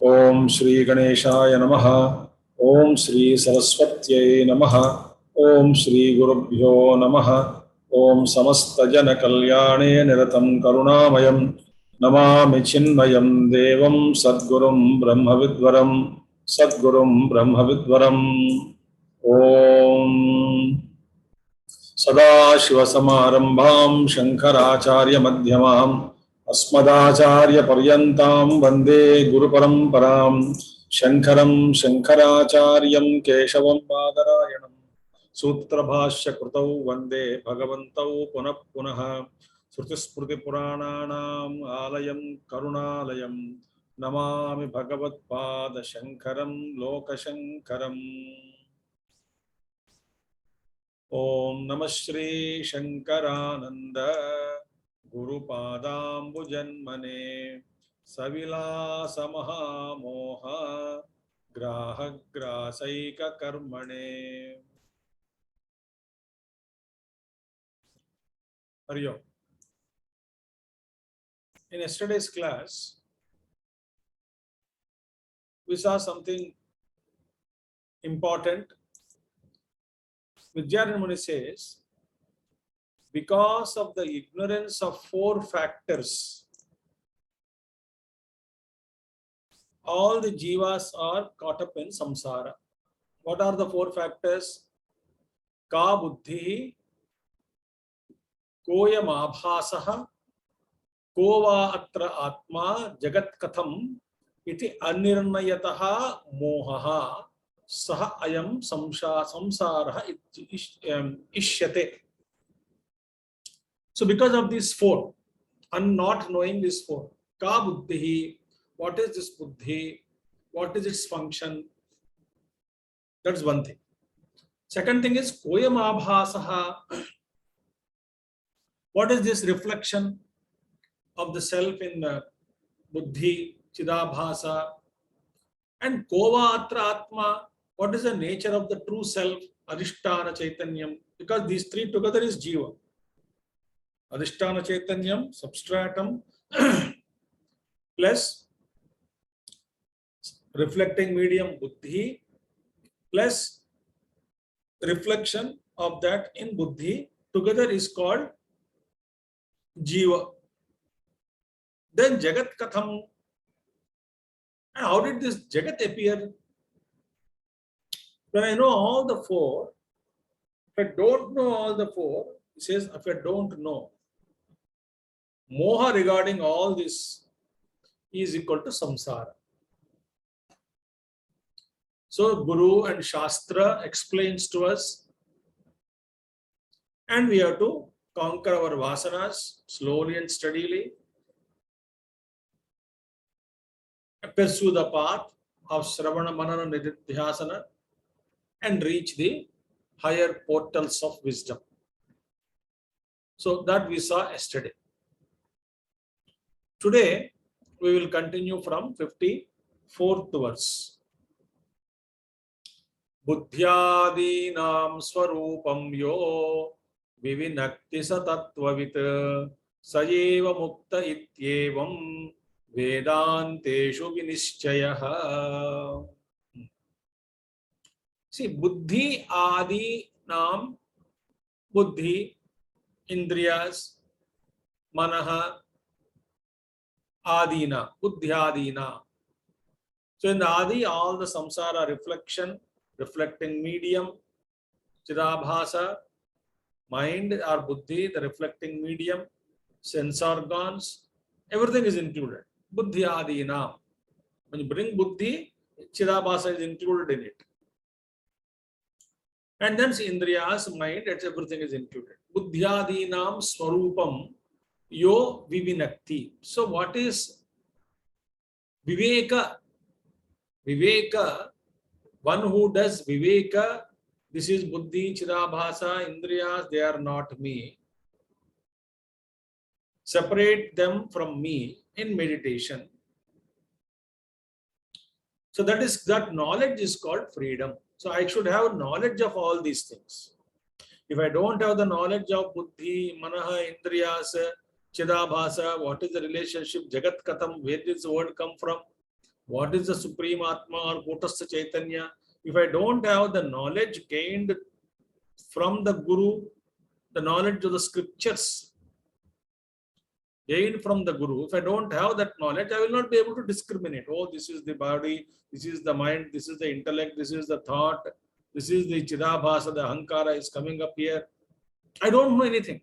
Om Shri Ganeshaya Namaha. Om Shri Saraswatyai Namaha. Om Shri Gurubhyo Namaha. Om Samasta Jana Kalyane Niratam Karunamayam. Namami Chinmayam Devam Sadgurum Brahmavidvaram. Sadgurum Brahmavidvaram. Om Sadashivasamarambham Shankaracharya Madhyamam Asmadacharya Paryantam Vande Guru Paramparam Shankaram Shankaracharyam Keshavam Badarayanam Sutra Bhashya Krutau Vande Bhagavantau Punah Punaha Srutismriti Purananam Alayam Karunalayam Namami Bhagavat Pada Shankaram Lokashankaram. Om Namah Shri Shankarananda Guru Padambu Janmane Savilasa Maha Moha Graha Grasaika Karmane. Hari Om. In yesterday's class, we saw something important. Vidyadhara Muni says, because of the ignorance of four factors, all the jivas are caught up in samsara. What are the four factors? Ka buddhi, koyam abhasaha, kova atra atma, jagat katham, iti anirnayataha mohaha, saha ayam samsara ishyate. So because of these four, and not knowing these four, ka buddhi, what is this buddhi? What is its function? That's one thing. Second thing is koyam abhasaha. What is this reflection of the self in buddhi, chidabhasa? And kova atra atma, what is the nature of the true self, adhisthana chaitanyam? Because these three together is jiva. Adhisthana chaitanyam, substratum, plus reflecting medium buddhi, plus reflection of that in buddhi, together is called jiva. Then jagat katham. And how did this jagat appear? When I know all the four, if I don't know all the four, it says if I don't know, moha regarding all this is equal to samsara. So Guru and Shastra explains to us, and we have to conquer our vasanas slowly and steadily, pursue the path of Shravana Manana Nididhyasana, and reach the higher portals of wisdom. So that we saw yesterday. Today we will continue from 54th verse. Buddhyadinam swarupam yo vivinakti satatvavit sayeva mukta ityevam vedanteshu vinishchayaha. See, buddhi adi nam, buddhi, indriyas, manaha, adina, buddhyadina. So in the adi, all the samsara reflection, reflecting medium, chidabhasa, mind or buddhi, the reflecting medium, sense organs, everything is included. Buddhyadina. When you bring buddhi, chidabhasa is included in it. And then Indriyas, mind, it's everything is included. Buddhyadinam swarupam yo vivinakti. So what is Viveka? Viveka, one who does Viveka, this is Buddhi, Chidabhasa, Indriyas, they are not me. Separate them from me in meditation. So that knowledge is called freedom. So I should have knowledge of all these things. If I don't have the knowledge of Buddhi, Manaha, Indriyas, Chidabhasa, what is the relationship, Jagat Katham, where did this word come from? What is the Supreme Atma or Kutastha Chaitanya? If I don't have the knowledge gained from the Guru, the knowledge of the scriptures gained from the Guru, if I don't have that knowledge, I will not be able to discriminate. Oh, this is the body, this is the mind, this is the intellect, this is the thought, this is the Chidabhasa, the Ahankara is coming up here. I don't know anything.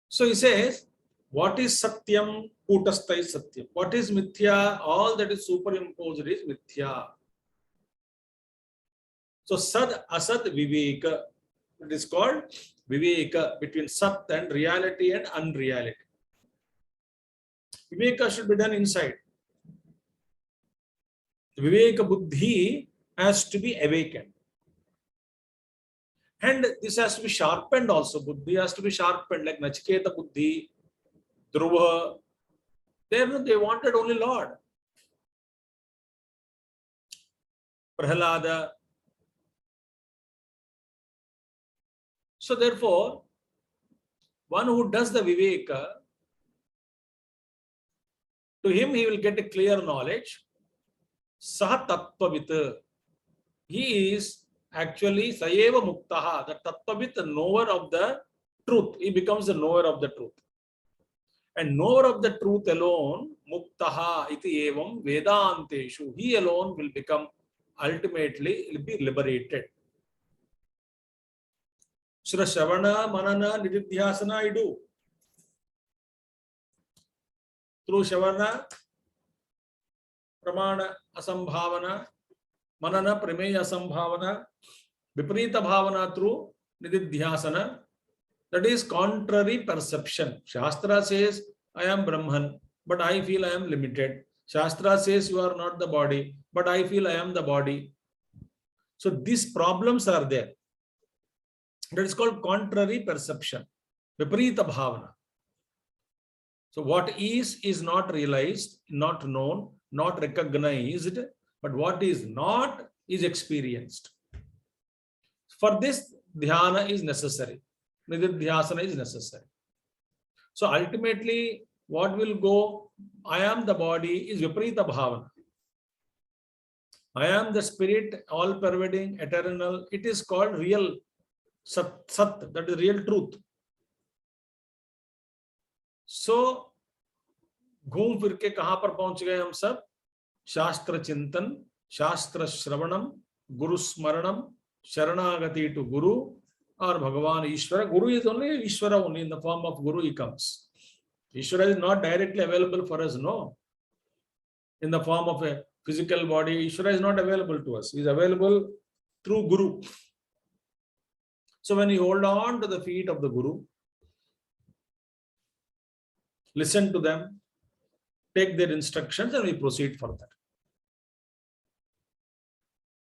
So he says, what is Satyam? Kutastha is Satyam. What is Mithya? All that is superimposed is Mithya. So Sad, Asad, Viveka. It is called Viveka between Sat and reality and unreality. Viveka should be done inside. Viveka Buddhi has to be awakened. And this has to be sharpened also. Buddhi has to be sharpened, like Nachiketa Buddhi, Dhruva. They wanted only Lord. Prahalada. So therefore, one who does the Viveka, to him he will get a clear knowledge. Saha Tattvavit. He is actually Sayeva Muktaha, the Tattvavit, the knower of the truth. He becomes the knower of the truth. And knower of the truth alone, Muktaha iti evam Vedanteshu, he alone will become, ultimately, will be liberated. Shra Shavana, Manana, Nididhyasana I do. Through Shavana, Pramana, Asambhavana, Manana, Prameya Asambhavana, Viparita Bhavana through Nididhyasana. That is contrary perception. Shastra says, I am Brahman, but I feel I am limited. Shastra says, you are not the body, but I feel I am the body. So these problems are there. That is called contrary perception. Viparita Bhavana. So what is not realized, not known, not recognized, but what is not is experienced. For this, dhyana is necessary. Nididhyasana is necessary. So ultimately, what will go, I am the body, is Viparita Bhavana. I am the spirit, all pervading, eternal. It is called real Sat, that is real truth. So, घूम फिर के कहां पर पहुंच गए हम सब? शास्त्र चिंतन, शास्त्र श्रवणम, गुरु स्मरणम, शरणागति to Guru or Bhagavan Ishvara. Guru is only Ishvara, only in the form of Guru he comes. Ishvara is not directly available for us, no. In the form of a physical body, Ishvara is not available to us. He is available through Guru. So when you hold on to the feet of the Guru, listen to them, take their instructions, and we proceed further.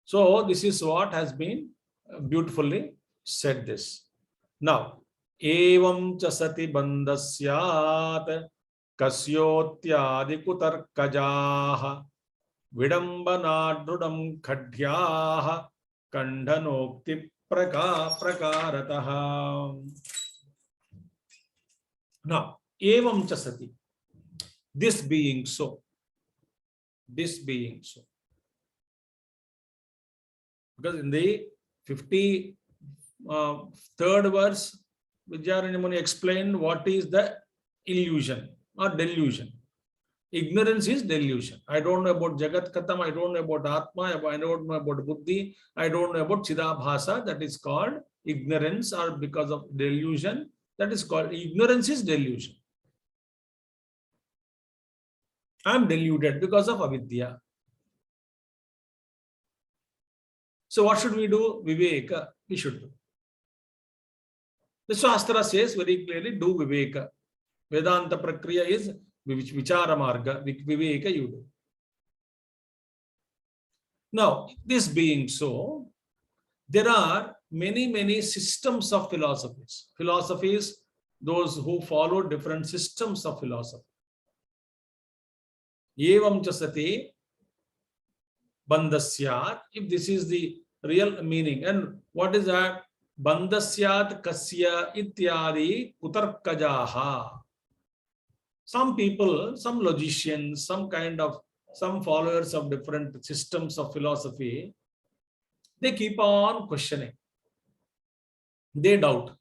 So this is what has been beautifully said this. Now, evam cha sati bandasyat kasyotyadi kutarkajaha vidambanadrudam khadhyaha kandhanokti prakarataha. Now, evam cha sati, this being so, this being so. Because in the 53rd verse, Vidyaranya Muni explained what is the illusion or delusion. Ignorance is delusion. I don't know about Jagat Katham, I don't know about Atma, I don't know about Buddhi, I don't know about Chidabhasa. That is called ignorance, or because of delusion, that is called ignorance is delusion. I am deluded because of avidya. So what should we do? Viveka, we should do. The Shastra says very clearly, do Viveka. Vedanta Prakriya is Vichara Marga, Viveka you do. Now, this being so, there are many systems of philosophies. Philosophies, those who follow different systems of philosophy. Evam cha sati bandhasyat, if this is the real meaning. And what is that? Bandhasyat kasya ityadi kutarkajaha. Some people, some logicians, some followers of different systems of philosophy, they keep on questioning. They doubt.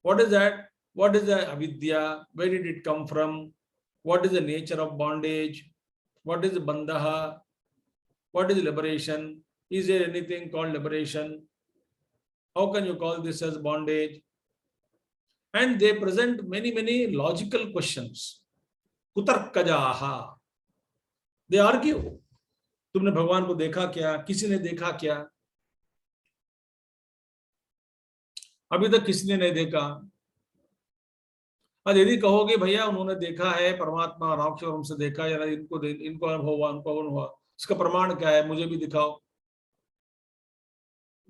What is that? What is the avidya? Where did it come from? What is the nature of bondage? What is bandha? What is liberation? Is there anything called liberation? How can you call this as bondage? And they present many logical questions. Kutarkajaha. They argue. तुमने भगवान को देखा क्या? किसी ने देखा क्या? अभी तक किसी ने नहीं देखा. और यदि कहोगे भैया उन्होंने देखा है, परमात्मा राक्ष और हमसे देखा, या इनको अनुभव हुआ, उनको अनुभव हुआ, इसका प्रमाण क्या है? मुझे भी दिखाओ.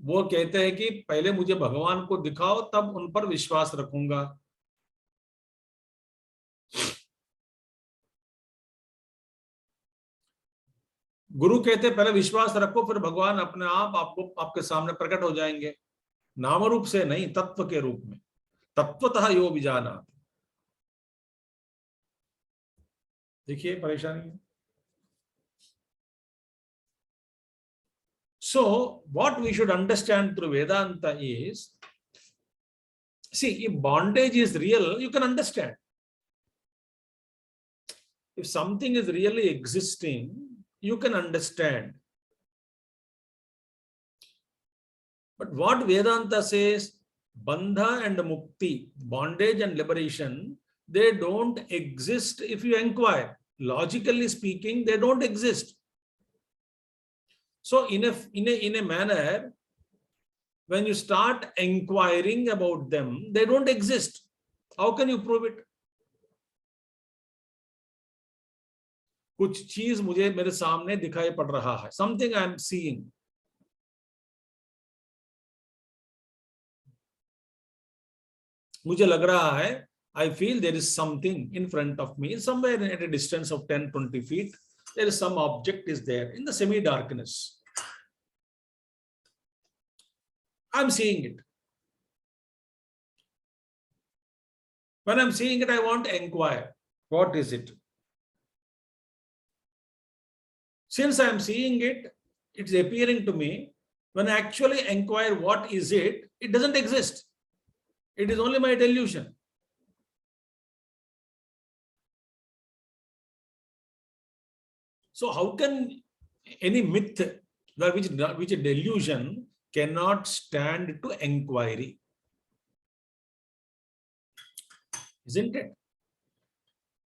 वो कहते हैं कि पहले मुझे भगवान को दिखाओ, तब उन पर विश्वास रखूंगा. गुरु कहते पहले विश्वास रखो, फिर भगवान अपने आप आपके सामने प्रकट हो जाएंगे. नाम रूप से नहीं, तत्व के रूप में. तत्वतः यो विजानाति. देखिए परेशानी है. So what we should understand through Vedanta is, see, if bondage is real, you can understand. If something is really existing, you can understand. But what Vedanta says, bandha and mukti, bondage and liberation, they don't exist if you inquire. Logically speaking, they don't exist. So in a manner, when you start inquiring about them, they don't exist. How can you prove it? कुछ चीज मुझे मेरे सामने दिखाई पड़ रहा है. Something I am seeing. मुझे लग रहा है, I feel there is something in front of me, somewhere at a distance of 10-20 feet. There is some object is there in the semi-darkness. I'm seeing it. When I'm seeing it, I want to inquire. What is it? Since I'm seeing it, it's appearing to me. When I actually inquire what is it, it doesn't exist. It is only my delusion. So how can any myth, which a delusion, cannot stand to inquiry? Isn't it?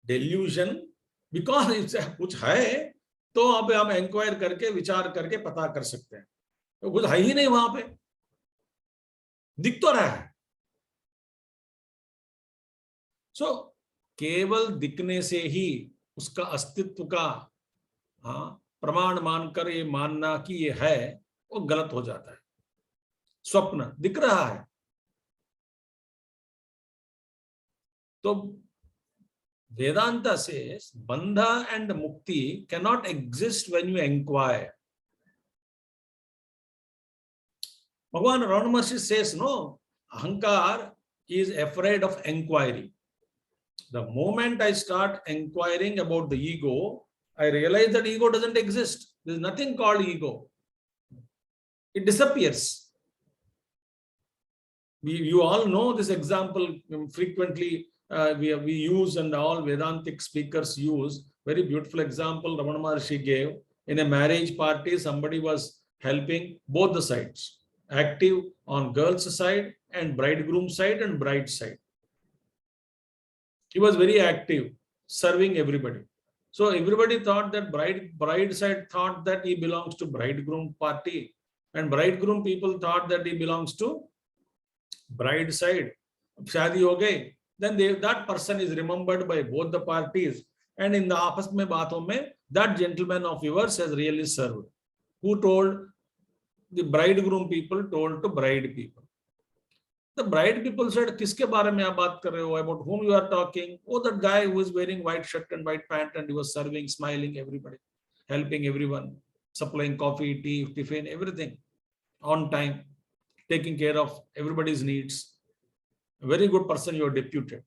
Delusion, because it's कुछ है, तो अब हम inquire करके विचार करके पता कर सकते हैं. तो कुछ है ही नहीं वहां पे, दिख तो रहा है. सो केवल दिखने से ही उसका अस्तित्व का प्रमाण मानकर ये मानना कि ये है, वो गलत हो जाता है. स्वप्न दिख रहा है, तो Vedanta says bandha and mukti cannot exist when you inquire. Bhagavan Ramana Maharshi says no, ahankar is afraid of inquiry. The moment I start inquiring about the ego, I realize that ego doesn't exist. There is nothing called ego. It disappears. You all know this example frequently. We use, and all Vedantic speakers use. Very beautiful example Ramana Maharshi gave. In a marriage party, somebody was helping both the sides, active on girl's side and bridegroom side and bride side. He was very active, serving everybody. So everybody thought that bride side thought that he belongs to bridegroom party, and bridegroom people thought that he belongs to bride side. Shadi ho gayi. Then that person is remembered by both the parties, and in the aapas mein baaton mein, that gentleman of yours has really served. Who told? The bridegroom people told to bride people. The bride people said, "Kiske baare mein aap baat kar rahe ho? About whom you are talking?" Oh, that guy who is wearing white shirt and white pant, and he was serving, smiling everybody, helping everyone, supplying coffee, tea, tiffin, everything on time, taking care of everybody's needs. A very good person you are deputed.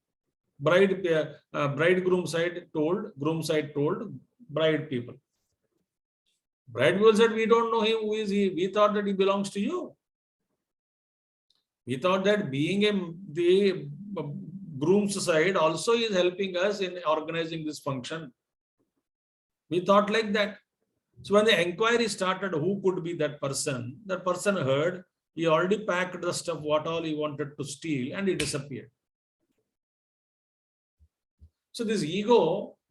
Bridegroom side told, groom side told bride people. Bride people said, "We don't know him. Who is he? We thought that he belongs to you. We thought that being the groom's side also is helping us in organizing this function. We thought like that." So when the inquiry started, who could be that person heard he already packed the stuff, what all he wanted to steal, and he disappeared. So this ego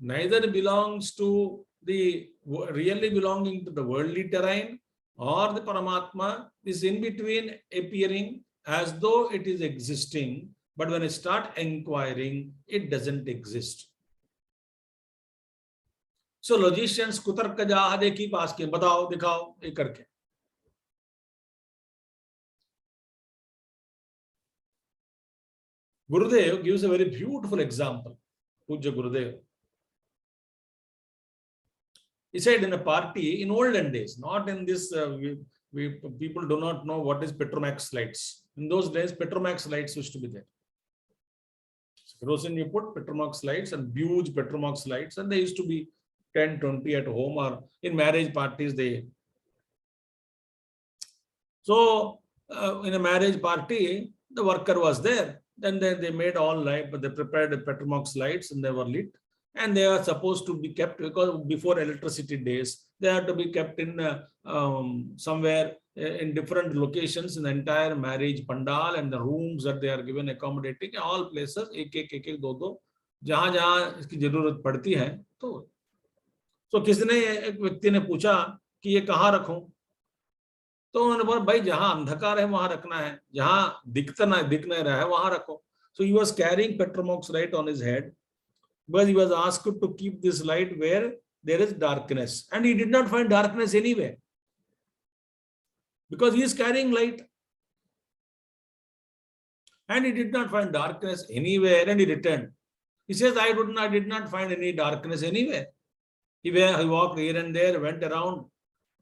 neither belongs to the really belonging to the worldly terrain or the Paramatma, is in between, appearing as though it is existing, but when I start inquiring, it doesn't exist. So logicians kutark jahade ki paas ke batao dikhao ye karke. Gurudev gives a very beautiful example. Puja Gurudev. He said in a party in olden days, not in this, people do not know what is Petromax lights. In those days, Petromax lights used to be there. Kerosene you put Petromax lights and huge Petromax lights, and they used to be 10, 20 at home or in marriage parties. So in a marriage party, the worker was there. Then they made all light, but they prepared the Petromax lights and they were lit. And they are supposed to be kept, because before electricity days, they have to be kept in somewhere in different locations in the entire marriage pandal, and the rooms that they are given accommodating, all places, एक एक दो जहां जहां इसकी जरूरत पड़ती है. तो किसने, एक व्यक्ति ने पूछा कि ये कहाँ रखूं? तो उन्होंने बोला, भाई जहां अंधकार है वहां रखना है, जहां दिख नहीं रहा है वहां रखो. So he was carrying Petromax light on his head, because he was asked to keep this light where there is darkness, and he did not find darkness anywhere because he is carrying light, and he did not find darkness anywhere, and he returned. He says, I did not find any darkness anywhere. He walked here and there, went around,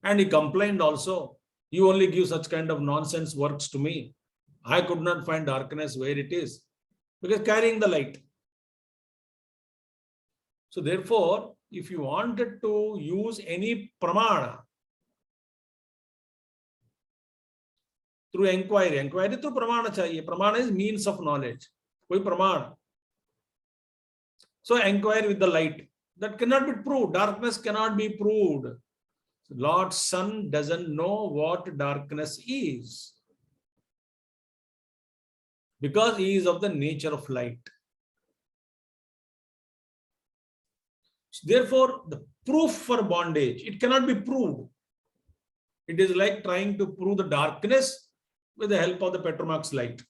and he complained also. You only give such kind of nonsense works to me. I could not find darkness where it is, because carrying the light. So therefore, if you wanted to use any pramana through inquiry through pramana chahiye. Pramana is means of knowledge. Koi pramana. So inquire with the light. That cannot be proved. Darkness cannot be proved. Lord Sun doesn't know what darkness is, because he is of the nature of light. Therefore, the proof for bondage, it cannot be proved. It is like trying to prove the darkness with the help of the Petromax light.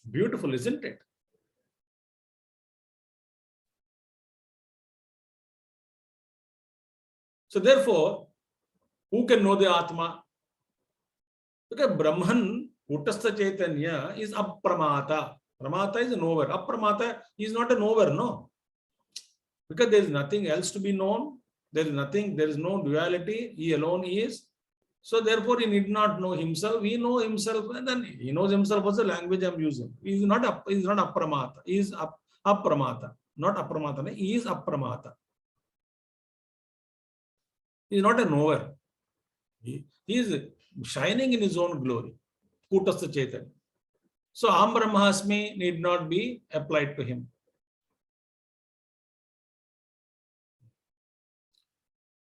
Beautiful, isn't it? So therefore, who can know the Atma? Because Brahman, Uttastha Chaitanya, is apramata. Pramata is a knower. Apramata is not a knower, no. Because there is nothing else to be known. There is no duality. He alone is. So therefore, he need not know himself. He knows himself, and then he knows himself as the language I am using. He is not apramata. He is apramata. Not apramata. He is apramata. He is not a knower. He is shining in his own glory. Kutastha Chaitanya. So Aham Brahmasmi need not be applied to him.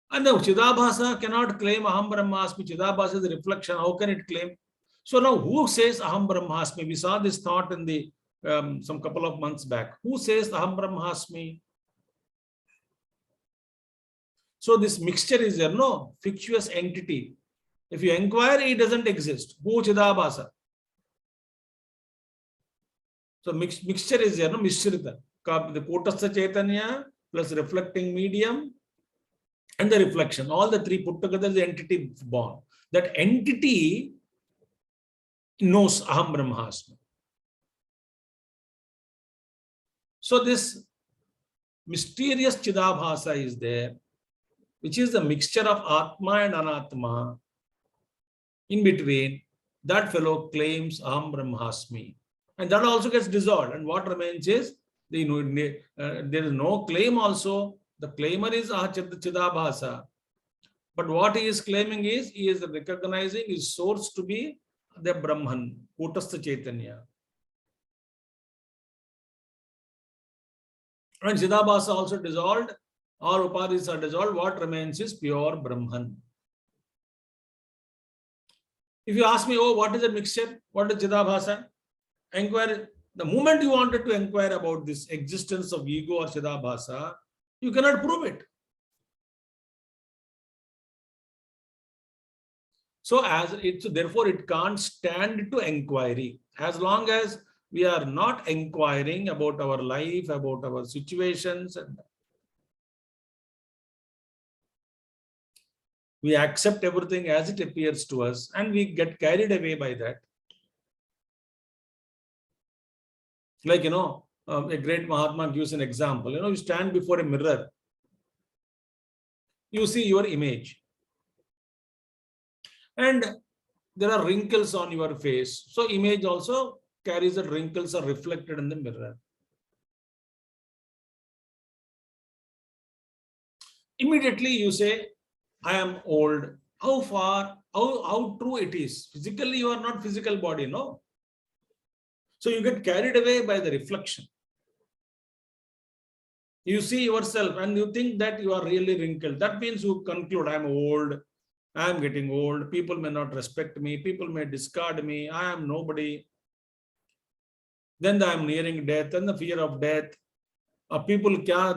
And now Chidabhasa cannot claim Aham Brahmasmi. Chidabhasa is a reflection. How can it claim? So now who says Aham Brahmasmi? We saw this thought in the some couple of months back. Who says Aham Brahmasmi? So this mixture is there, no fictitious entity. If you inquire, it doesn't exist. Who Chidabhasa? So mixture is there, no Mishrita. The Kotastha Chaitanya plus reflecting medium and the reflection. All the three put together, the entity born. That entity knows Aham Brahmasmi. So this mysterious Chidabhasa is there, which is the mixture of Atma and Anatma. In between, that fellow claims Aham Brahmasmi. And that also gets dissolved. And what remains is, there is no claim also. The claimer is Chidabhasa. But what he is claiming is, he is recognizing his source to be the Brahman, Kotastha Chaitanya. When Chidabhasa also dissolved, all upadhis are dissolved, what remains is pure Brahman. If you ask me, oh, what is a mixture? What is Chidabhasa? Inquire. The moment you wanted to inquire about this existence of ego or Chidabhasa, you cannot prove it. So therefore it can't stand to inquiry. As long as we are not inquiring about our life, about our situations, and we accept everything as it appears to us, and we get carried away by that. Like, a great Mahatma gives an example. You stand before a mirror, you see your image, and there are wrinkles on your face. So image also carries the wrinkles are reflected in the mirror. Immediately you say, I am old. How far, how true it is? Physically, you are not physical body, no? So you get carried away by the reflection. You see yourself and you think that you are really wrinkled. That means you conclude, I am old. I am getting old. People may not respect me. People may discard me. I am nobody. Then I am nearing death and the fear of death. People क्या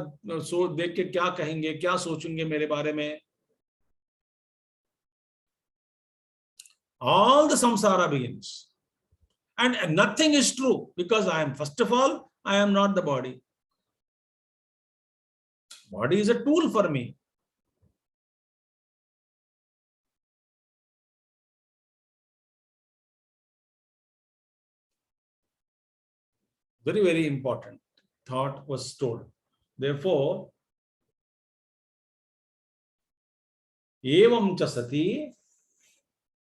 देख के क्या कहेंगे, क्या सोचेंगे मेरे बारे में. All the samsara begins. And nothing is true because I am, first of all, I am not the body. Body is a tool for me. Very, very important thought was told. Therefore, evam cha sati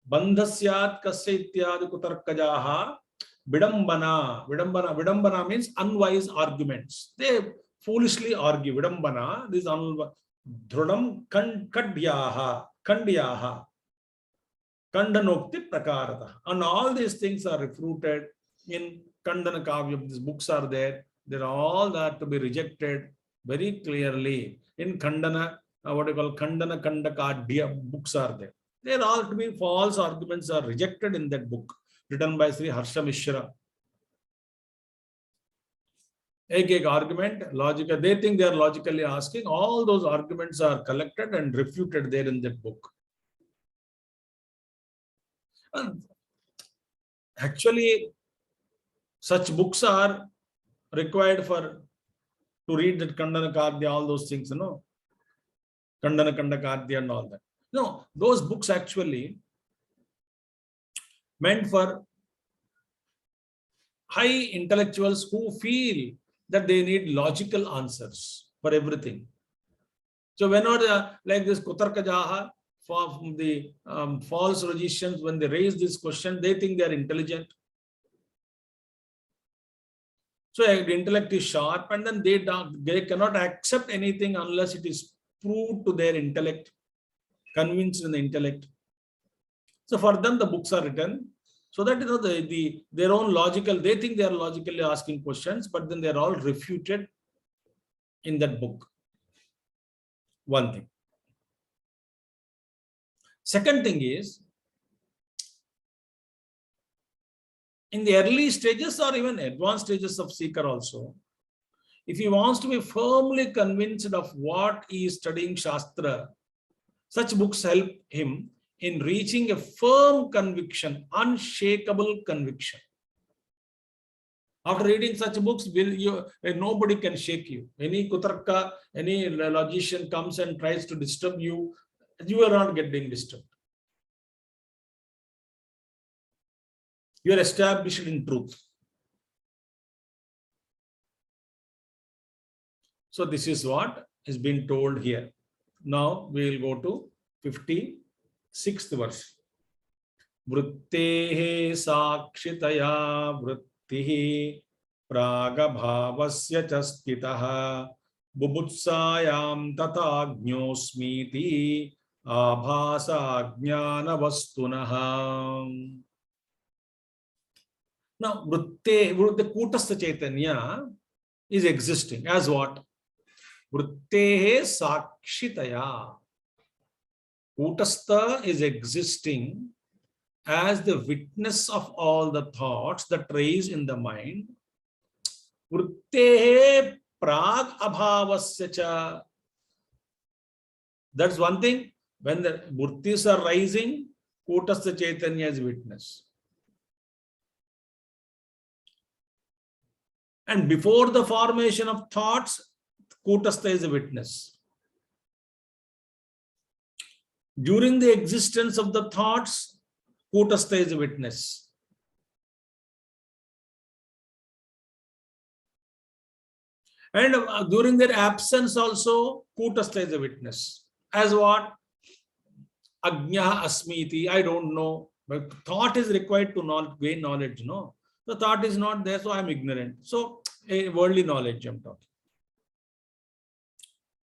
bandhasyat kasya ityadi kutarkajaha vidambana means unwise arguments. They foolishly argue. Vidambana, this dhrudam kandyaha kandanokti prakarata. And all these things are refuted in Kandana Kavya. These books are there. They're all that to be rejected very clearly. In Kandana, what you call Kandana Kandakadya books are there. They're all to be false arguments are rejected in that book, written by Sri Harsha Mishra. Ek argument, logical, they think they are logically asking. All those arguments are collected and refuted there in that book. And actually, such books are required to read that Kandana Kadya, all those things, Kandana Kandakadya and all that. No, those books actually meant for high intellectuals who feel that they need logical answers for everything. So whenever like this Kutarkajaha, from the false logicians, when they raise this question, they think they are intelligent. So the intellect is sharp, and then they cannot accept anything unless it is proved to their intellect, convinced in the intellect. So for them, the books are written so that their own logical, they think they are logically asking questions, but then they are all refuted in that book. One thing. Second thing is, in the early stages or even advanced stages of seeker also, if he wants to be firmly convinced of what he is studying Shastra, such books help him in reaching a firm conviction, unshakable conviction. After reading such books, nobody can shake you. Any kutarka, any logician comes and tries to disturb you, you are not getting disturbed. You are established in truth. So this is what is being told here. Now we will go to 56th verse. Vrittehe sakshitaya vrittihi pragabhavasya chastitaha bubutsayam tata jñosmiti abhasa jnana vastunaha. Now, the Kutastha Chaitanya is existing as what? Vrittehe sakshitaya. Kutastha is existing as the witness of all the thoughts that raise in the mind. Vrittehe prag abhavasya cha. That's one thing. When the vrittis are rising, Kutastha Chaitanya is witness. And before the formation of thoughts, Kutastha is a witness. During the existence of the thoughts, Kutastha is a witness. And during their absence also, Kutastha is a witness. As what? Ajna asmiti, I don't know. But thought is required to gain knowledge, no? The thought is not there, so I am ignorant. So, a worldly knowledge I am talking.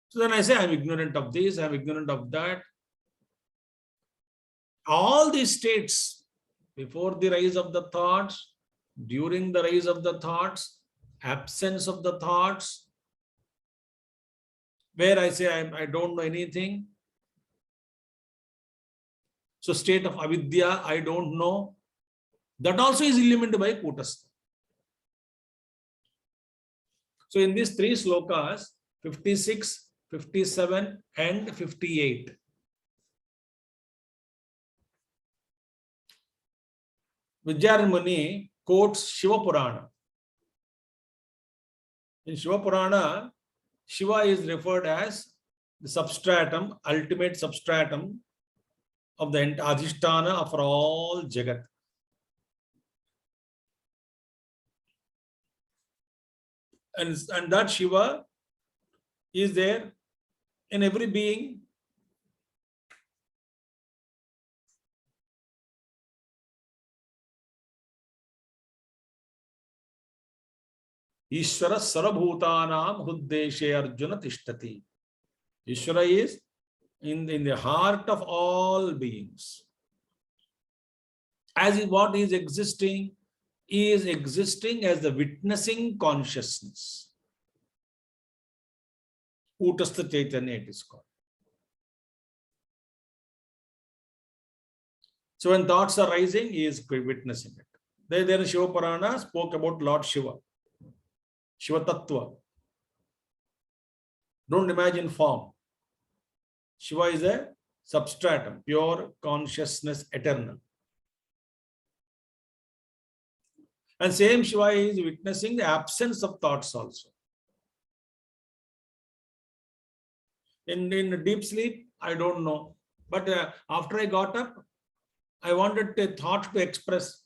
So then I say I am ignorant of this, I am ignorant of that. All these states, before the rise of the thoughts, during the rise of the thoughts, absence of the thoughts, where I say I don't know anything. So state of avidya, I don't know. That also is illuminated by Kutastha. So in these three slokas, 56, 57 and 58. Vijayaranya Muni quotes Shiva Purana. In Shiva Purana, Shiva is referred as the substratum, ultimate substratum of the Adhisthana for all Jagat. And that Shiva is there in every being. Ishvara sarabhutanam huddeshe arjuna tishtati. Ishvara is in the heart of all beings. As is what is existing as the witnessing consciousness. Kutastha Chaitanya it is called. So when thoughts are rising, he is witnessing it. There Shiva Purana spoke about Lord Shiva. Shiva Tattva. Don't imagine form. Shiva is a substratum, pure consciousness, eternal. And same Shiva is witnessing the absence of thoughts also. In deep sleep, I don't know. But after I got up, I wanted a thought to express.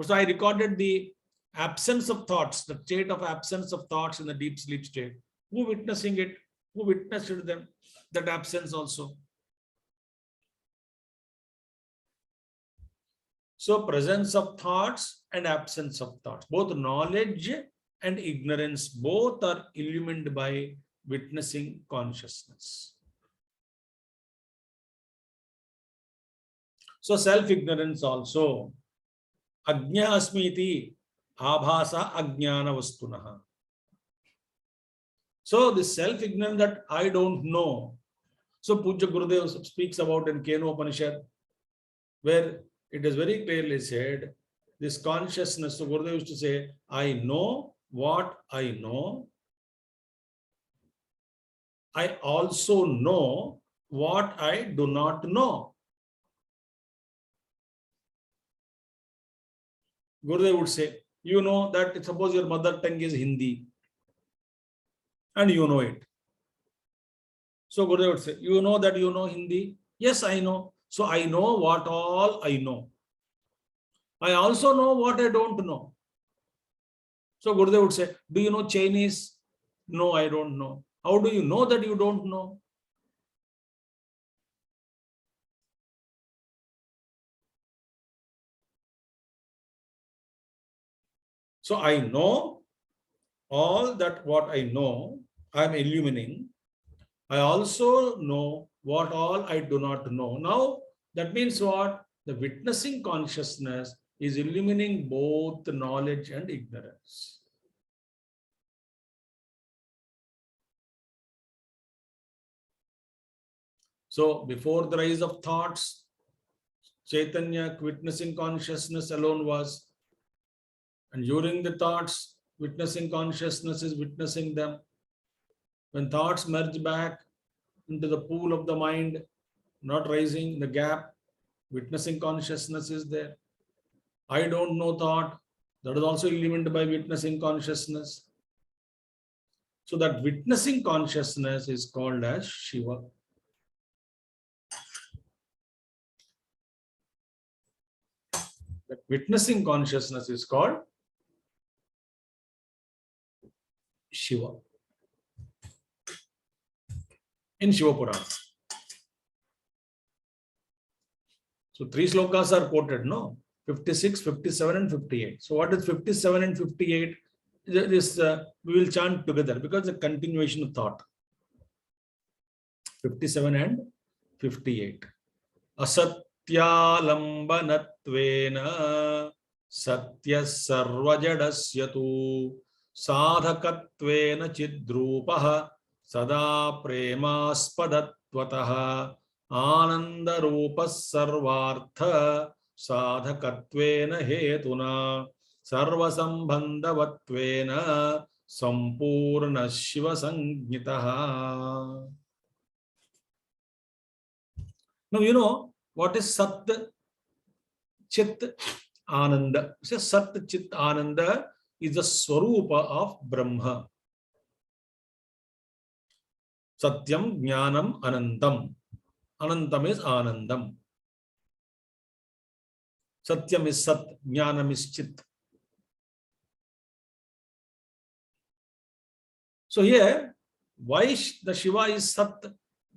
So I recorded the absence of thoughts, the state of absence of thoughts in the deep sleep state. Who witnessing it? Who witnessed them? That absence also. So presence of thoughts and absence of thoughts, both knowledge and ignorance, both are illumined by witnessing consciousness. So self-ignorance also. Ajna asmiti abhasa ajnana vastunaha. So the self-ignorance that I don't know. So Pujya Gurudev speaks about in Keno Upanishad, where it is very clearly said, this consciousness. So Gurudev used to say, I know what I know. I also know what I do not know. Gurudev would say, you know that suppose your mother tongue is Hindi and you know it. So Gurudev would say, you know that you know Hindi? Yes, I know. So I know what all I know. I also know what I don't know. So Gurudev would say, do you know Chinese? No, I don't know. How do you know that you don't know? So I know all that what I know, I am illuminating. I also know what all I do not know. Now, that means what? The witnessing consciousness is illuminating both knowledge and ignorance. So, before the rise of thoughts, Chaitanya witnessing consciousness alone was, and during the thoughts, witnessing consciousness is witnessing them. When thoughts merge back into the pool of the mind, not rising, the gap, witnessing consciousness is there. I don't know thought, that is also illuminated by witnessing consciousness. So that witnessing consciousness is called as Shiva. That witnessing consciousness is called Shiva in Shiva Purana. So 3 slokas are quoted, no? 56, 57 and 58. So what is 57 and 58? This we will chant together because the continuation of thought. 57 and 58. Asatyalambanattvena satya sarvajadasya tu sadhakatvena chidrupaha sada premaspadattvataha anandarupa sarvartha sadhakatvena hetuna sarvasambandhavatvena sampurna shiva sangnitaha. Now you know what is Sat Chit Ananda. So Sat Chit Ananda is the Swarupa of Brahma. Satyam Jnanam Anandam. Anandam is Anandam. Satyam is Sat, Jnanam is Chit. So here, why the Shiva is Sat,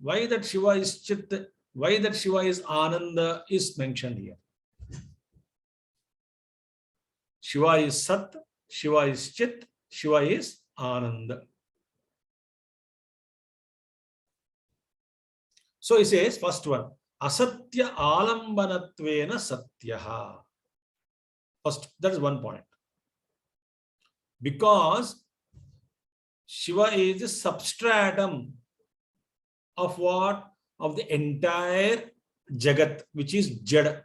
why that Shiva is Chit, why that Shiva is Ananda is mentioned here. Shiva is Sat, Shiva is Chit, Shiva is Ananda. So he says, first one, Asatya Alambanattvena Satyaha. First, that is one point. Because Shiva is the substratum of what? Of the entire Jagat, which is Jada.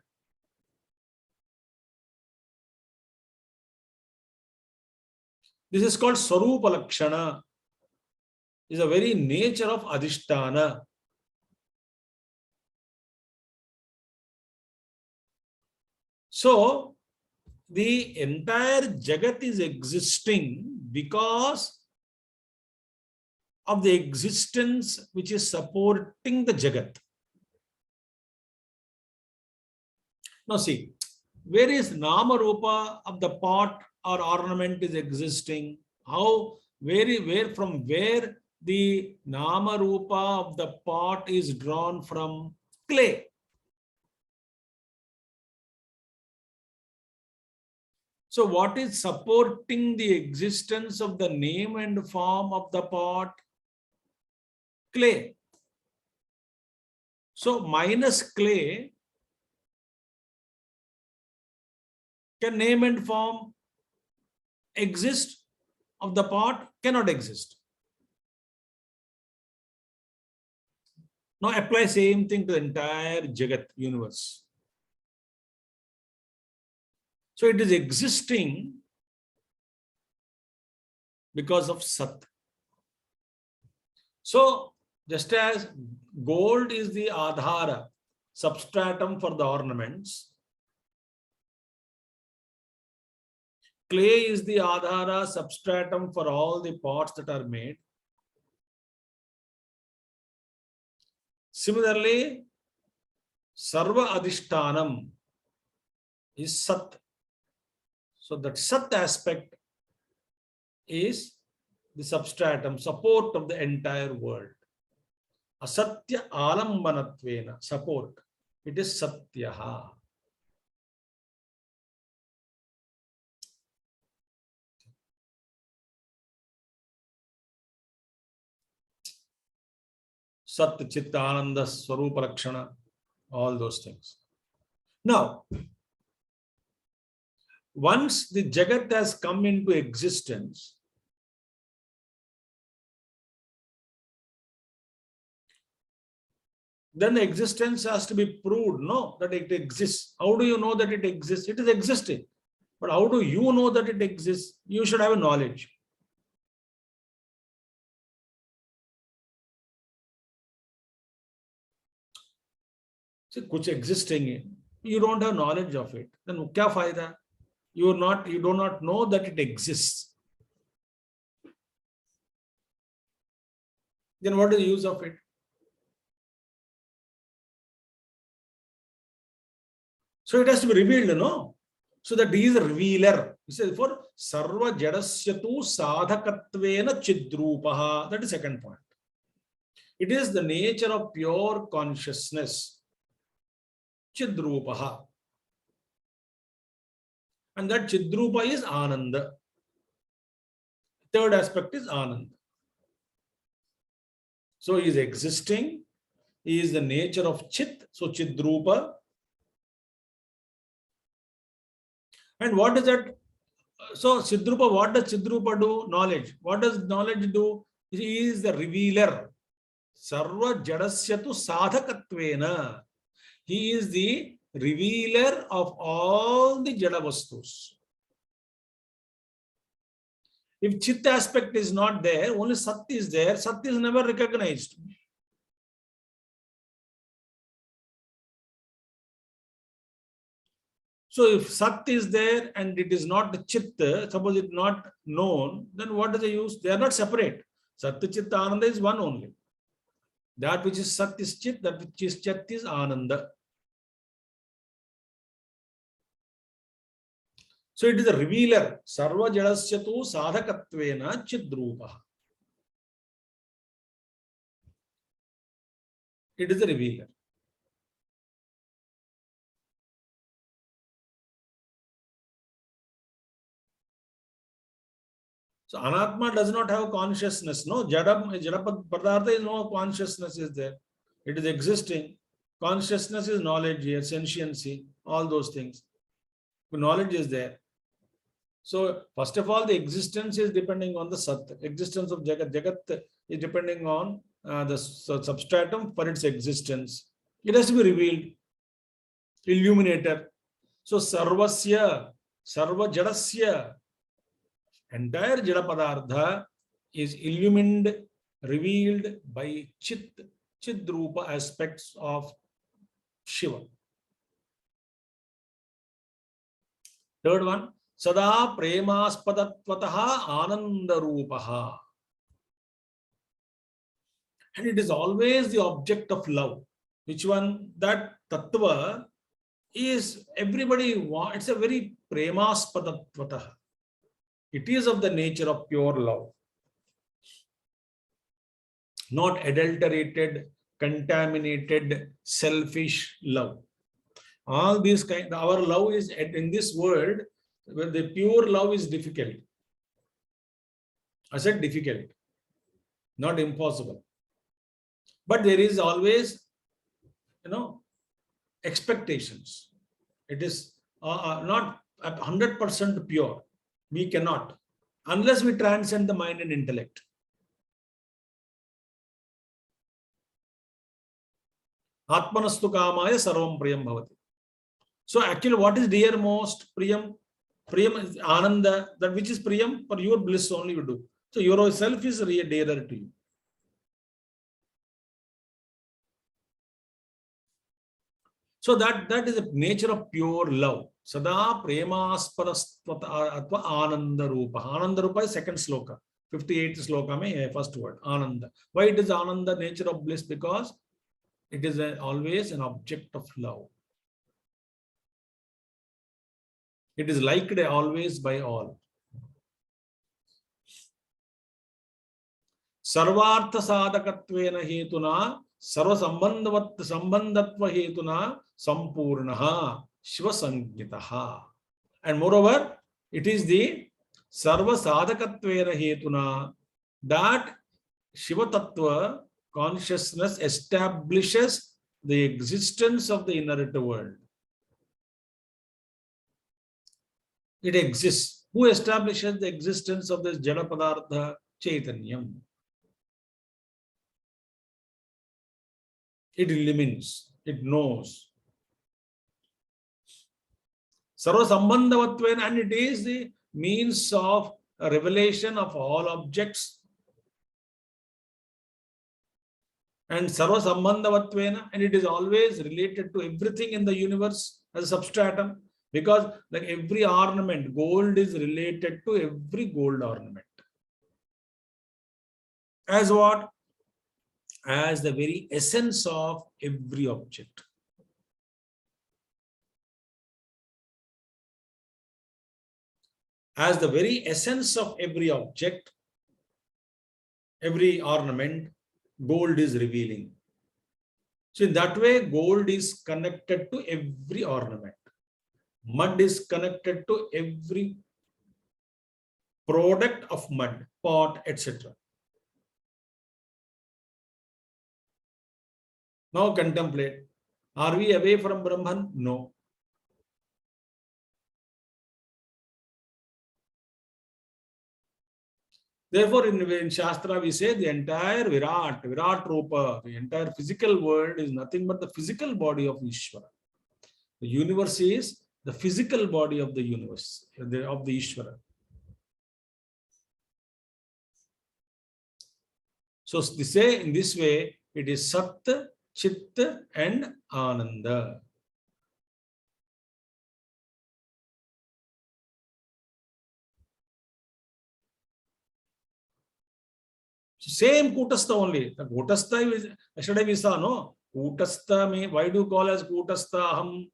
This is called Swarupa Lakshana. Is a very nature of Adhisthana. So, the entire Jagat is existing because of the existence which is supporting the Jagat. Now see, where is Nama Rupa of the pot or ornament is existing? How, where from where the Nama Rupa of the pot is drawn from? Clay. So what is supporting the existence of the name and form of the pot? Clay. So minus clay, can name and form exist of the pot? Cannot exist. Now apply same thing to the entire Jagat universe. So it is existing because of Sat. So just as gold is the Adhara, substratum for the ornaments, clay is the Adhara, substratum for all the pots that are made. Similarly, Sarva Adhishtanam is Sat. So that Sat aspect is the substratum, support of the entire world. Asatya alambanattvena, support. It is Satyaha. Sat, Chitta, Ananda, Swarupa Lakshana, all those things. Now, once the Jagat has come into existence, then the existence has to be proved, no, that it exists. How do you know that it exists? It is existing. But how do you know that it exists? You should have a knowledge. See, kuch existing hai, you don't have knowledge of it. Then kya fayda? You do not know that it exists. Then what is the use of it? So it has to be revealed, no? So that he is a revealer. He says, for sarva jadasyatu sadhakatvena chidrupaha. That is second point. It is the nature of pure consciousness. Chidrupaha. And that Chidrupa is Ananda. Third aspect is Ananda. So he is existing. He is the nature of Chit. So Chidrupa. And what is that? So Chidrupa, what does Chidrupa do? Knowledge. What does knowledge do? He is the revealer. Sarva jadasyatu sadhakatvena. He is the revealer of all the jada vastus. If Chit aspect is not there, only Sat is there, Sat is never recognized. So if Sat is there and it is not the Chit, suppose it is not known, then what is the use? They are not separate. Sat, Chitta, Ananda is one only. That which is Sat is Chit, that which is Chit is Ananda. So it is a revealer. Sarva jadasyatu sadhakatvena chidrupa. It is a revealer. So Anatma does not have consciousness. No, Jada Padartha is no consciousness is there. It is existing. Consciousness is knowledge here, sentiency, all those things. Knowledge is there. So first of all, the existence is depending on the Sat. Existence of Jagat. Jagat is depending on the substratum for its existence. It has to be revealed. Illuminator. So Sarvasya, Sarva Jadasya, entire Jada Padartha is illumined, revealed by Chit, Chidrupa aspects of Shiva. Third one, Sada Premaspadattvataha Anandarupaha. And it is always the object of love. Which one? That Tattva is everybody wants, it's a very Premaspadattvataha. It is of the nature of pure love. Not adulterated, contaminated, selfish love. All these kind, our love is in this world, where the pure love is difficult. I said difficult, not impossible. But there is always, expectations. It is not 100% pure. We cannot, unless we transcend the mind and intellect. Atmanastu kamaya sarvam priyam bhavati. So actually what is dear most? Priyam, Priyam is Ananda, that which is Priyam, for your bliss only you do. So your self is really dearer to you. So that is the nature of pure love. Sada premasparastvata atva ananda rupa. Ananda rupa is second sloka. 58th sloka mein first word, Ananda. Why it is Ananda, nature of bliss? Because it is always an object of love. It is liked always by all. Sarvartha sadhakatvena hetuna sarva sambandhatva hetuna sampurnaha shiva sangnitaha. And moreover, it is the sarva sadhakatvena hetuna that Shiva Tattva consciousness establishes the existence of the inert world. It exists. Who establishes the existence of this Jada Padartha? Chaitanyam. It illumines, it knows. Sarva Sambandhavatvena, and it is the means of a revelation of all objects. And Sarva Sambandhavatvena, and it is always related to everything in the universe as a substratum. Because like every ornament, gold is related to every gold ornament. As what? As the very essence of every object. As the very essence of every object, every ornament, gold is revealing. So in that way, gold is connected to every ornament. Mud is connected to every product of mud, pot, etc. Now contemplate. Are we away from Brahman? No. Therefore, in Shastra, we say the entire Virat Rupa, the entire physical world is nothing but the physical body of Ishvara. The universe is the physical body of the universe, of the Ishvara. So they say in this way, it is Sat, Chit and Ananda. Same Kutastha only. The Kutastha is, yesterday we saw, no? Kutastha, why do you call as Kutastha Aham?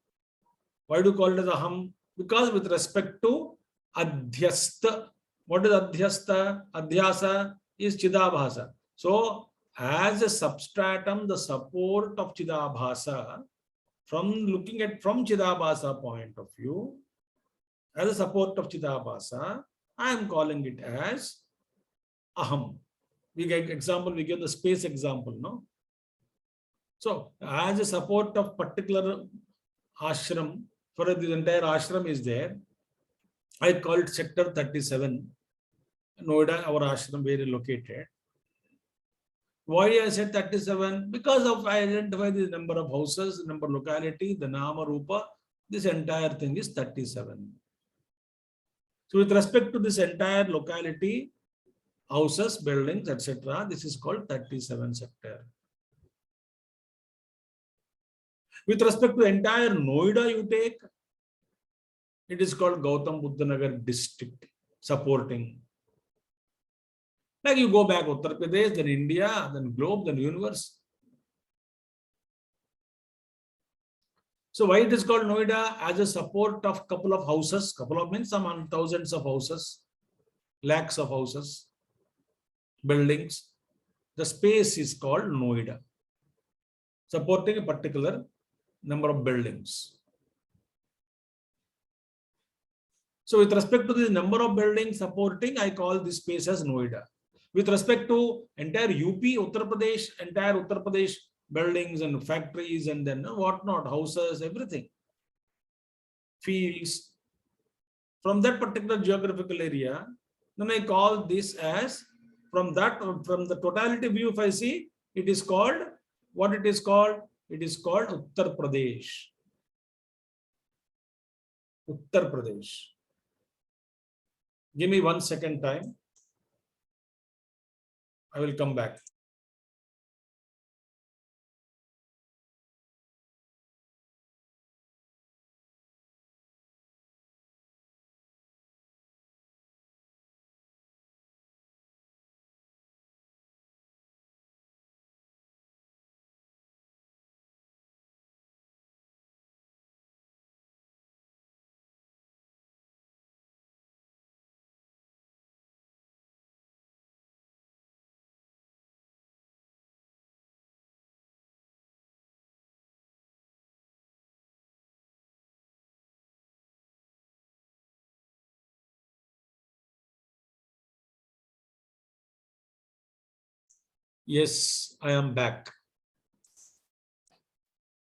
Why do you call it as Aham? Because with respect to Adhyastha. What is Adhyastha? Adhyasa is Chidabhasa. So, as a substratum, the support of Chidabhasa, from looking at from Chidabhasa point of view, as a support of Chidabhasa, I am calling it as Aham. We get example, we give the space example, no? So, as a support of particular ashram, for the entire ashram is there, I call it sector 37, Noida, our ashram, where it located. Why I said 37? Because of I identify the number of houses, number of locality, the Nama Rupa, this entire thing is 37. So, with respect to this entire locality, houses, buildings, etc., this is called 37 sector. With respect to entire Noida you take, it is called Gautam Buddha Nagar district, supporting. Like you go back Uttar Pradesh, then India, then globe, then universe. So why it is called Noida? As a support of couple of houses, couple of means some thousands of houses, lakhs of houses, buildings. The space is called Noida, supporting a particular number of buildings. So with respect to the number of buildings supporting, I call this space as Noida. With respect to entire UP, Uttar Pradesh buildings and factories and then whatnot, houses, everything, fields, from that particular geographical area, then I call this as, from the totality view, if I see, it is called, what it is called? It is called Uttar Pradesh. Uttar Pradesh. Give me 1 second time. I will come back. Yes, I am back.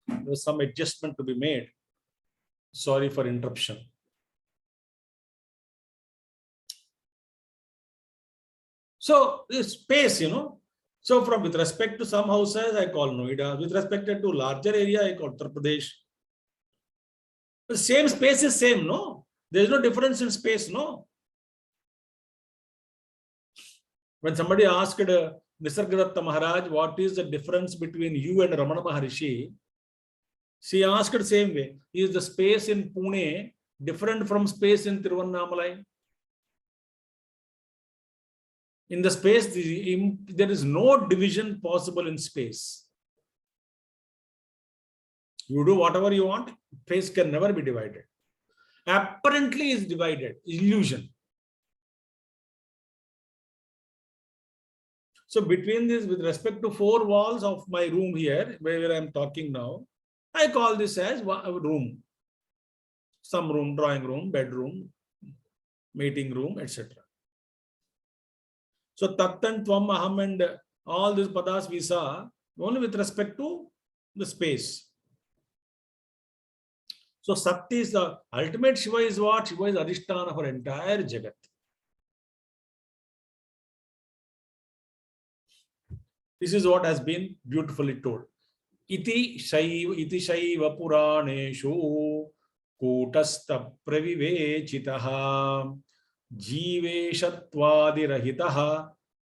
There was some adjustment to be made. Sorry for interruption. So this space, So from with respect to some houses, I call Noida. With respect to larger area, I call Uttar Pradesh. The same space is same, no? There is no difference in space, no? When somebody asked Nisargadatta Maharaj, what is the difference between you and Ramana Maharishi? She asked the same way. Is the space in Pune different from space in Tiruvannamalai? In the space, there is no division possible in space. You do whatever you want, space can never be divided. Apparently is divided, illusion. So between this, with respect to 4 walls of my room here, where I am talking now, I call this as a room. Some room, drawing room, bedroom, meeting room, etc. So Tat and Tvam, Aham and all these padas we saw only with respect to the space. So Sat is the ultimate Shiva is what? Shiva is Adhisthana for entire Jagat. This is what has been beautifully told. Iti Shaiva Puraneshu Kutastha Pravivechitaha Jiveshatvadi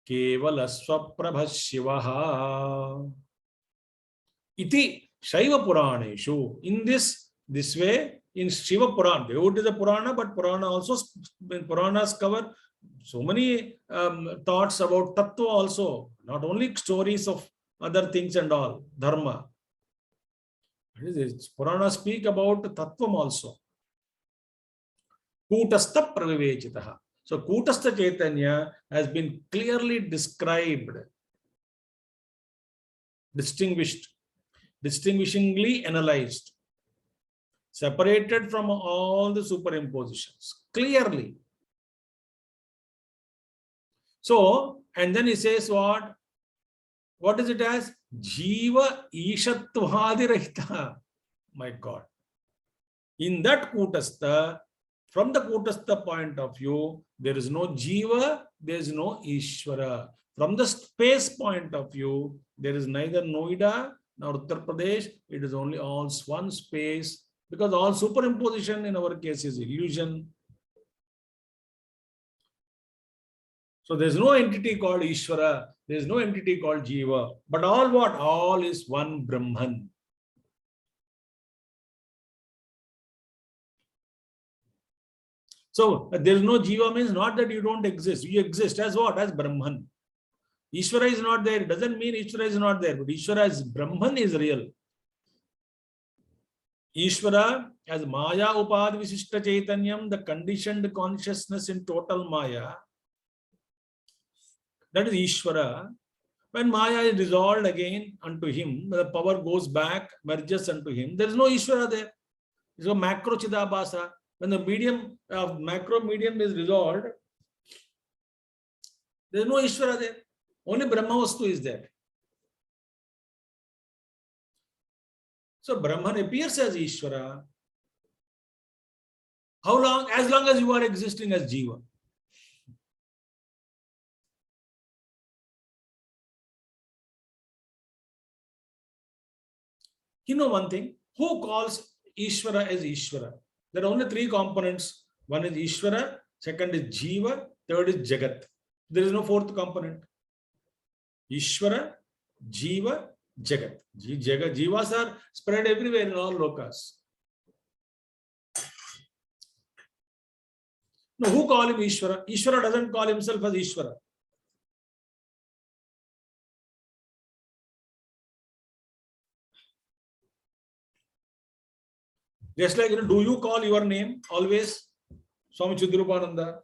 Kevala Swaprabha Shivaha. Iti Shaiva Puraneshu. In this way, in Shiva Purana, devote to the Purana, but Purana also, Puranas cover so many thoughts about Tattva also, not only stories of other things and all, Dharma. Purana speak about Tattvam also. Kutastha Pravivechitaha. So Kutastha Chaitanya has been clearly described, distinguished, distinguishingly analyzed, separated from all the superimpositions, clearly. So, and then he says what? What is it as? Jiva Ishatvadi Rahita. My God. In that Kutastha, from the Kutastha point of view, there is no Jiva, there is no Ishvara. From the space point of view, there is neither Noida nor Uttar Pradesh. It is only all one space, because all superimposition in our case is illusion. So there is no entity called Ishvara, there is no entity called Jiva, but all what? All is one Brahman. So there is no Jiva means not that you don't exist. You exist as what? As Brahman. Ishvara is not there. It doesn't mean Ishvara is not there, but Ishvara as Brahman is real. Ishvara as Maya Upad Visishta Chaitanyam, the conditioned consciousness in total Maya. That is Ishvara. When Maya is dissolved again unto him, the power goes back, merges unto him. There is no Ishvara there. It's a macro Chidabhasa. When the medium of macro medium is resolved, there is no Ishvara there. Only Brahmavastu is there. So Brahman appears as Ishvara. How long? As long as you are existing as Jiva. You know one thing, who calls Ishvara as Ishvara? There are only 3 components. One is Ishvara, second is Jiva, third is Jagat. There is no fourth component. Ishvara, Jiva, Jagat. Jivas are spread everywhere in all lokas. No, who call him Ishvara? Ishvara doesn't call himself as Ishvara. Just like, do you call your name always? Swami Chidrupananda.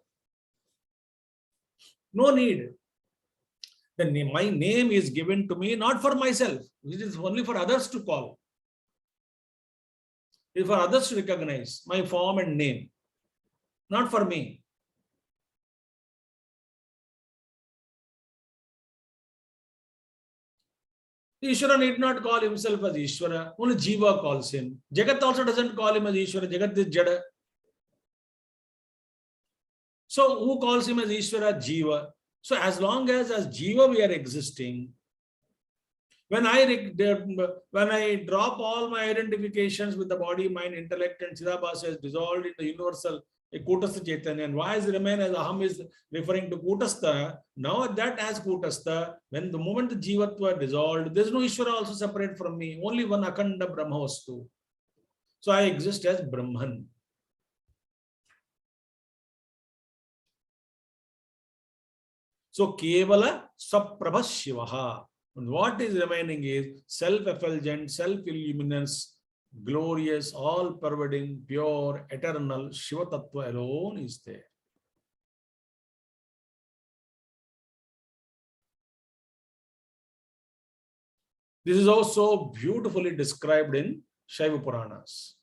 No need. My name is given to me not for myself. It is only for others to call. It is for others to recognize my form and name. Not for me. Ishvara need not call himself as Ishvara. Only Jiva calls him. Jagat also doesn't call him as Ishvara. Jagat is Jada. So who calls him as Ishvara? Jiva. So as long as Jiva we are existing, when I drop all my identifications with the body, mind, intellect, and Chidabhasa is dissolved in the universal Kutastha Chaitanya, and why is remain as Aham is referring to Kutastha, now that as Kutastha, when the moment the Jivatva dissolved, there is no Ishvara also separate from me, only one Akhanda Brahmavastu. So I exist as Brahman. So Kevala Saprabha Shivaha. And what is remaining is self-effulgent, self-illuminous, glorious, all-pervading, pure, eternal Shiva Tattva alone is there. This is also beautifully described in Shaiva Puranas.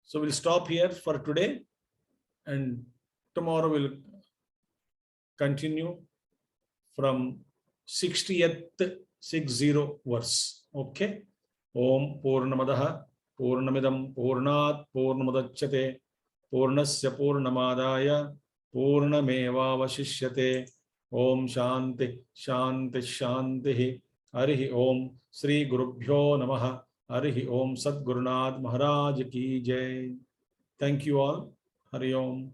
So we'll stop here for today, and tomorrow we'll continue from 60th 60 verse. Okay. Om Purnamadaha Purnamidam Purnat Purnamudachyate Purnasya Purnamadaya Purnameva Vashishyate. Om Shanti Shanti Shanti. Harihi Om. Sri Gurubhyo Namaha. Harihi Om. Sadgurunath Maharaj Ki Jai. Thank you all. Hari Om.